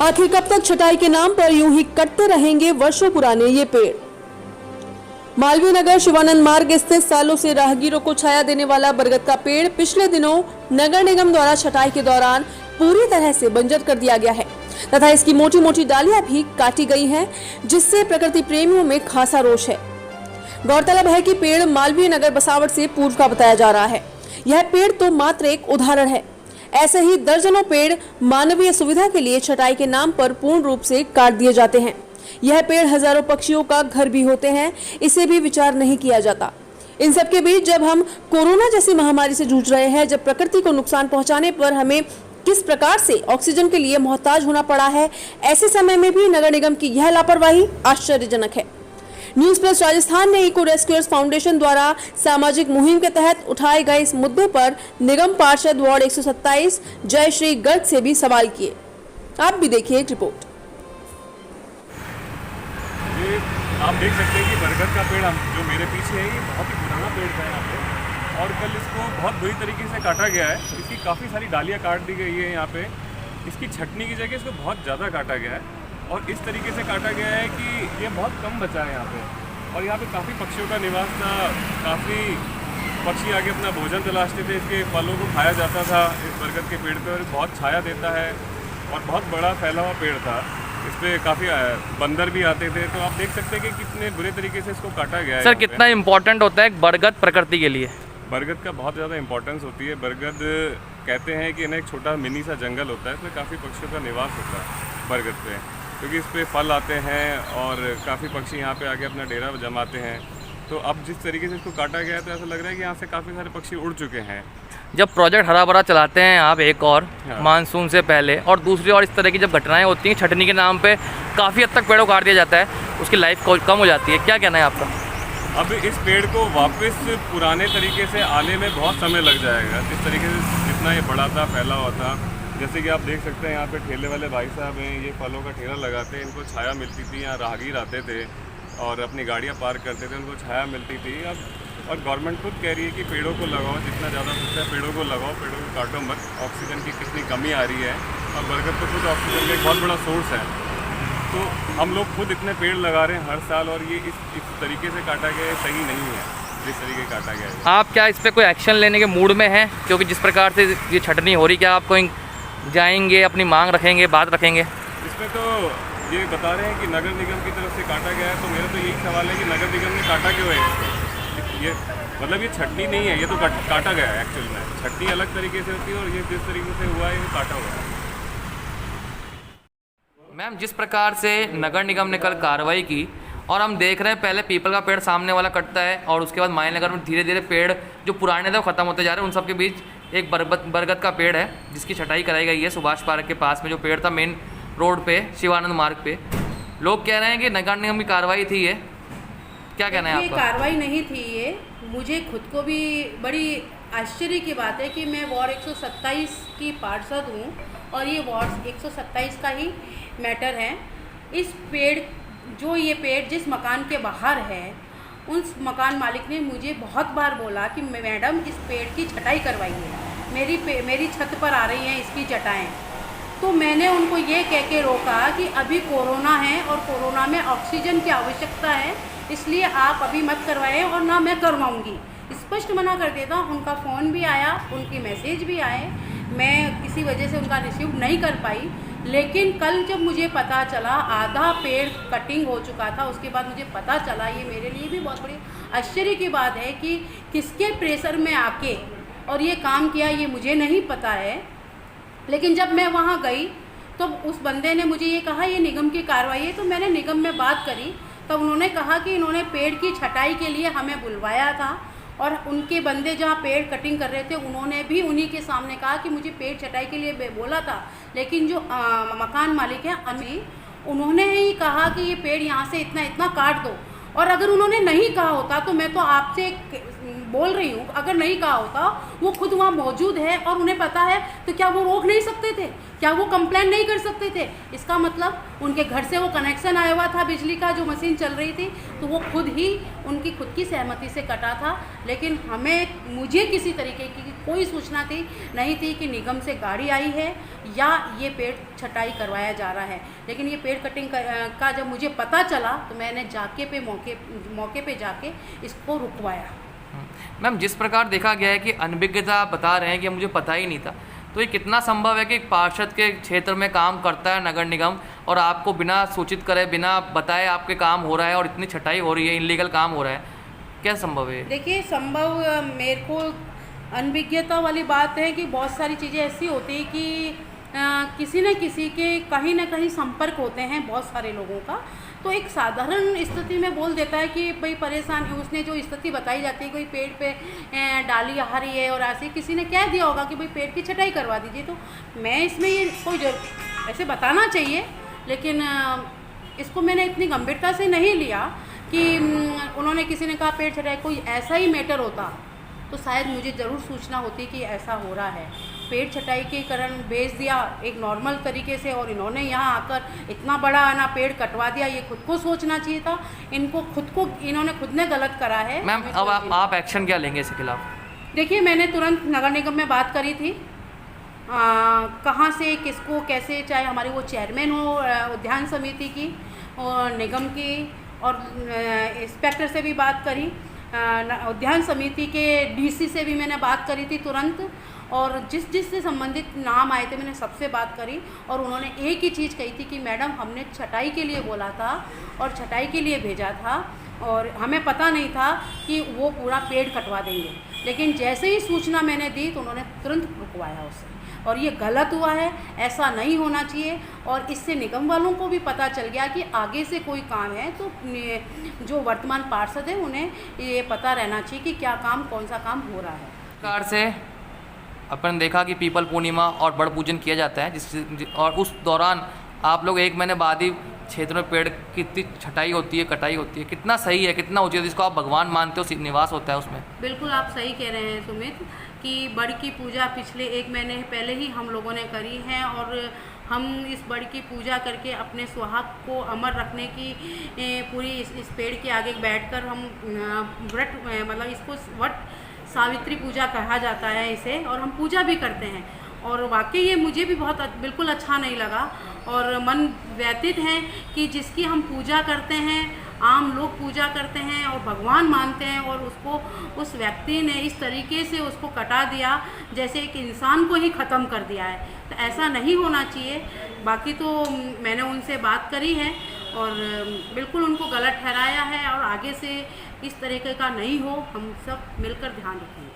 आखिर कब तक छटाई के नाम पर यूं ही कटते रहेंगे वर्षों पुराने ये पेड़। मालवीय नगर शिवानंद मार्ग स्थित सालों से राहगीरों को छाया देने वाला बरगद का पेड़ पिछले दिनों नगर निगम द्वारा छटाई के दौरान पूरी तरह से बंजर कर दिया गया है तथा इसकी मोटी मोटी डालियां भी काटी गई हैं, जिससे प्रकृति प्रेमियों में खासा रोष है। गौरतलब है कि पेड़ मालवीय नगर बसावट से पूर्व का बताया जा रहा है। यह पेड़ तो मात्र एक उदाहरण है। ऐसे ही दर्जनों पेड़ मानवीय सुविधा के लिए छटाई के नाम पर पूर्ण रूप से काट दिए जाते हैं। यह पेड़ हजारों पक्षियों का घर भी होते हैं, इसे भी विचार नहीं किया जाता। इन सब के बीच जब हम कोरोना जैसी महामारी से जूझ रहे हैं, जब प्रकृति को नुकसान पहुंचाने पर हमें किस प्रकार से ऑक्सीजन के लिए मोहताज होना पड़ा है, ऐसे समय में भी नगर निगम की यह लापरवाही आश्चर्यजनक है। न्यूज प्लस राजस्थान ने इको रेस्क्यूअर्स फाउंडेशन द्वारा सामाजिक मुहिम के तहत उठाए गए इस मुद्दे पर निगम पार्षद वार्ड 127 जयश्री गर्ग से भी सवाल किए। आप भी देखिए एक रिपोर्ट। ये आप देख सकते हैं कि बरगद का पेड़ जो मेरे पीछे है, ये बहुत ही पुराना पेड़ था यहाँ पे और कल इसको बहुत बुरी तरीके से काटा गया है। इसकी काफ़ी सारी डालियाँ काट दी गई है यहाँ पे। इसकी छटनी की जगह इसको बहुत ज़्यादा काटा गया है और इस तरीके से काटा गया है कि ये बहुत कम बचा है यहाँ पे। और यहाँ पे काफ़ी पक्षियों का निवास था, काफ़ी पक्षी आगे अपना भोजन तलाशते थे। इसके फलों को खाया जाता था इस बरगद के पेड़ पर। बहुत छाया देता है और बहुत बड़ा फैला हुआ पेड़ था। इस पर काफ़ी बंदर भी आते थे। तो आप देख सकते हैं कि कितने बुरे तरीके से इसको काटा गया है। सर, कितना इम्पोर्टेंट होता है बरगद प्रकृति के लिए? बरगद का बहुत ज़्यादा इंपॉर्टेंस होती है। बरगद कहते हैं कि ना एक छोटा मिनी सा जंगल होता है, इसमें काफ़ी पक्षियों का निवास होता है बरगद पे, क्योंकि इस पर फल आते हैं और काफ़ी पक्षी यहाँ पे आके अपना डेरा जमाते हैं। तो अब जिस तरीके से इसको काटा गया है तो ऐसा लग रहा है कि यहाँ से काफ़ी सारे पक्षी उड़ चुके हैं। जब प्रोजेक्ट हरा भरा चलाते हैं आप एक और मानसून से पहले, और दूसरी और इस तरह की जब घटनाएं होती हैं छटनी के नाम पे काफ़ी हद तक पेड़ों को काट दिया जाता है, उसकी लाइफ कम हो जाती है। क्या कहना है आपका? अब इस पेड़ को वापस पुराने तरीके से आने में बहुत समय लग जाएगा। जिस तरीके से जितना ये बड़ा था, फैला हुआ था, जैसे कि आप देख सकते हैं यहाँ पे ठेले वाले भाई साहब हैं, ये फलों का ठेला लगाते हैं। इनको छाया मिलती थी, यहाँ राहगीर आते थे और अपनी गाड़ियाँ पार्क करते थे, उनको छाया मिलती थी। अब और गवर्नमेंट खुद कह रही है कि पेड़ों को लगाओ, जितना ज़्यादा सकता है पेड़ों को लगाओ, पेड़ों को काटो मत। ऑक्सीजन की कितनी कमी आ रही है और बरगद तो खुद ऑक्सीजन का एक बहुत बड़ा सोर्स है। तो हम लोग खुद इतने पेड़ लगा रहे हैं हर साल और ये इस तरीके से काटा गया है, सही नहीं है जिस तरीके से काटा गया है। आप क्या इस पर कोई एक्शन लेने के मूड में हैं? क्योंकि जिस प्रकार से ये छटनी हो रही, क्या आप कोई जाएंगे, अपनी मांग रखेंगे, बात रखेंगे? इसमें तो ये बता रहे हैं कि नगर निगम की तरफ से काटा गया है, तो मेरा तो यही सवाल है कि नगर निगम ने काटा क्यों है इसको? ये मतलब ये छटनी नहीं है, ये तो काटा गया है एक्चुअल में। छटनी अलग तरीके से होती है और ये जिस तरीके से हुआ है ये काटा हुआ है। मैम, जिस प्रकार से नगर निगम ने कल कार्रवाई की और हम देख रहे हैं पहले पीपल का पेड़ सामने वाला कटता है और उसके बाद मायन नगर में धीरे धीरे पेड़ जो पुराने थे वो ख़त्म होते जा रहे हैं। उन सब के बीच एक बरगद का पेड़ है जिसकी छटाई कराई गई है सुभाष पार्क के पास में, जो पेड़ था मेन रोड पे शिवानंद मार्ग पे। लोग कह रहे हैं कि नगर निगम की कार्रवाई थी ये, क्या कहना है आपका? कार्रवाई नहीं थी ये। मुझे खुद को भी बड़ी आश्चर्य की बात है कि मैं वार्ड 127 की पार्षद हूँ और ये वार्ड 127 का ही मैटर है। इस पेड़ ये पेड़ जिस मकान के बाहर है, उस मकान मालिक ने मुझे बहुत बार बोला कि मैडम इस पेड़ की छटाई करवाइए, मेरी छत पर आ रही हैं इसकी जटाएँ। तो मैंने उनको ये कह के रोका कि अभी कोरोना है और कोरोना में ऑक्सीजन की आवश्यकता है, इसलिए आप अभी मत करवाएं और ना मैं करवाऊंगी। स्पष्ट मना कर देता। उनका फ़ोन भी आया, उनकी मैसेज भी आए, मैं किसी वजह से उनका रिसीव नहीं कर पाई। लेकिन कल जब मुझे पता चला आधा पेड़ कटिंग हो चुका था, उसके बाद मुझे पता चला, ये मेरे लिए भी बहुत बड़ी आश्चर्य की बात है कि किसके प्रेशर में आके और ये काम किया, ये मुझे नहीं पता है। लेकिन जब मैं वहाँ गई तो उस बंदे ने मुझे ये कहा ये निगम की कार्रवाई है। तो मैंने निगम में बात करी, तब उन्होंने कहा कि इन्होंने पेड़ की छटाई के लिए हमें बुलवाया था और उनके बंदे जहाँ पेड़ कटिंग कर रहे थे उन्होंने भी उन्हीं के सामने कहा कि मुझे पेड़ छटाई के लिए बोला था। लेकिन जो मकान मालिक है अभी, उन्होंने ही कहा कि ये पेड़ यहाँ से इतना इतना काट दो। और अगर उन्होंने नहीं कहा होता तो मैं तो आपसे बोल रही हूँ, अगर नहीं कहा होता, वो खुद वहाँ मौजूद है और उन्हें पता है, तो क्या वो रोक नहीं सकते थे? क्या वो कंप्लेन नहीं कर सकते थे? इसका मतलब उनके घर से वो कनेक्शन आया हुआ था बिजली का, जो मशीन चल रही थी, तो वो खुद ही उनकी खुद की सहमति से कटा था। लेकिन मुझे किसी तरीके की कोई सूचना नहीं थी कि निगम से गाड़ी आई है या ये पेड़ छटाई करवाया जा रहा है। लेकिन ये पेड़ कटिंग का जब मुझे पता चला, तो मैंने मौके पे जाके इसको रुकवाया। मैम, जिस प्रकार देखा गया है कि अनभिज्ञता आप बता रहे हैं कि मुझे पता ही नहीं था, तो ये कितना संभव है कि एक पार्षद के क्षेत्र में काम करता है नगर निगम और आपको बिना सूचित करे, बिना बताए आपके काम हो रहा है और इतनी छटाई हो रही है, इनलीगल काम हो रहा है, क्या संभव है? देखिए, संभव मेरे को अनभिज्ञता वाली बात है कि बहुत सारी चीज़ें ऐसी होती हैं कि किसी न किसी के कहीं ना कहीं संपर्क होते हैं बहुत सारे लोगों का, तो एक साधारण स्थिति में बोल देता है कि भाई परेशान है। उसने जो स्थिति बताई जाती है, कोई पेड़ पे डाली आ रही है और ऐसे किसी ने कह दिया होगा कि भाई पेड़ की छटाई करवा दीजिए, तो मैं इसमें ये कोई ऐसे बताना चाहिए, लेकिन इसको मैंने इतनी गंभीरता से नहीं लिया कि उन्होंने किसी ने कहा पेड़ छटाई, कोई ऐसा ही मैटर होता तो शायद मुझे ज़रूर सूचना होती कि ऐसा हो रहा है। पेड़ छटाई के कारण बेच दिया एक नॉर्मल तरीके से, और इन्होंने यहाँ आकर इतना बड़ा ना पेड़ कटवा दिया। ये खुद को सोचना चाहिए था, इन्होंने खुद ने गलत करा है। मैम, अब आप एक्शन क्या लेंगे इसके खिलाफ? देखिए, मैंने तुरंत नगर निगम में बात करी थी, कहाँ से किसको कैसे, चाहे हमारी वो चेयरमैन हो उद्यान समिति की और निगम की, और इंस्पेक्टर से भी बात करी, उद्यान समिति के डीसी से भी मैंने बात करी थी तुरंत, और जिस से संबंधित नाम आए थे मैंने सबसे बात करी, और उन्होंने एक ही चीज़ कही थी कि मैडम, हमने छटाई के लिए बोला था और छटाई के लिए भेजा था, और हमें पता नहीं था कि वो पूरा पेड़ कटवा देंगे। लेकिन जैसे ही सूचना मैंने दी तो उन्होंने तुरंत रुकवाया उसे, और ये गलत हुआ है, ऐसा नहीं होना चाहिए। और इससे निगम वालों को भी पता चल गया कि आगे से कोई काम है तो जो वर्तमान पार्षद है उन्हें ये पता रहना चाहिए कि क्या काम, कौन सा काम हो रहा है। प्रकार से अपन देखा कि पीपल पूर्णिमा और बड़ पूजन किया जाता है, और उस दौरान आप लोग 1 महीने बाद ही क्षेत्र में पेड़ की इतनी छटाई होती है, कटाई होती है, कितना सही है, कितना उचित, जिसको आप भगवान मानते हो, निवास होता है उसमें? बिल्कुल आप सही कह रहे हैं सुमित, कि बड़ की पूजा पिछले 1 महीने पहले ही हम लोगों ने करी है, और हम इस बड़ की पूजा करके अपने सुहाग को अमर रखने की पूरी इस पेड़ के आगे बैठकर हम व्रत, मतलब इसको वट सावित्री पूजा कहा जाता है इसे, और हम पूजा भी करते हैं। और वाकई ये मुझे भी बहुत बिल्कुल अच्छा नहीं लगा, और मन व्यथित है कि जिसकी हम पूजा करते हैं, आम लोग पूजा करते हैं और भगवान मानते हैं, और उसको उस व्यक्ति ने इस तरीके से उसको कटा दिया जैसे एक इंसान को ही ख़त्म कर दिया है। तो ऐसा नहीं होना चाहिए। बाकी तो मैंने उनसे बात करी है और बिल्कुल उनको गलत ठहराया है, और आगे से इस तरीके का नहीं हो, हम सब मिलकर ध्यान रखेंगे।